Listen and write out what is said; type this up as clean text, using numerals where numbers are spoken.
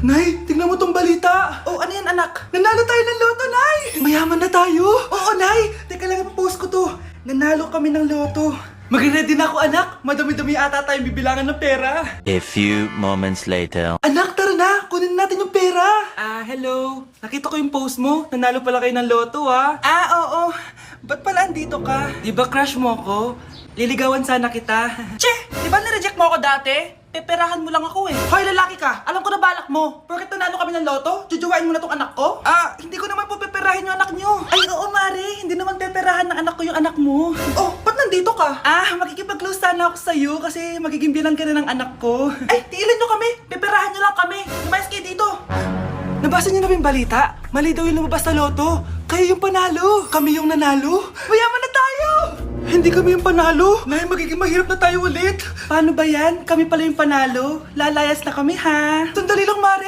Nay, tingnan mo tong balita. Oh, ano yan, anak? Nanalo tayo ng loto, Nay! Mayaman na tayo. Oo, Nay! Teka lang, ipopost ko to. Nanalo kami ng loto. Mag-ready na ako, anak. Madami-dami ata tayong bibilangan ng pera. A few moments later. Anak, tara na. Kunin natin yung pera. Hello. Nakita ko yung post mo. Nanalo pala kayo ng loto, ah. Oo. Ba't pala andito ka? Di ba crush mo ako? Liligawan sana kita. Che! Di ba nireject mo ako dati? Peperahan mo lang ako eh. Hoy, lalaki ka! Alam ko na balak mo. Porket nanalo kami ng loto, jujuwain mo na tong anak ko? Hindi ko naman po peperahin yung anak nyo. Ay, oo, Mari. Hindi naman peperahan ng anak ko yung anak mo. Oh, ba't nandito ka? Makikipag-close sana ako sa'yo kasi magiging bilang ka na ng anak ko. Ay, tiilan nyo kami. Peperahan nyo lang kami. Lumayas kayo dito. Nabasa niyo na ba yung balita? Mali daw yung lumabas sa loto. Kayo yung panalo. Kami yung nanalo. Mayaman na tayo! Hindi kami yung panalo. Nay, magiging mahirap na tayo ulit. Paano ba yan? Kami pala yung panalo. Lalayas na kami, ha? Sandali lang, Mare.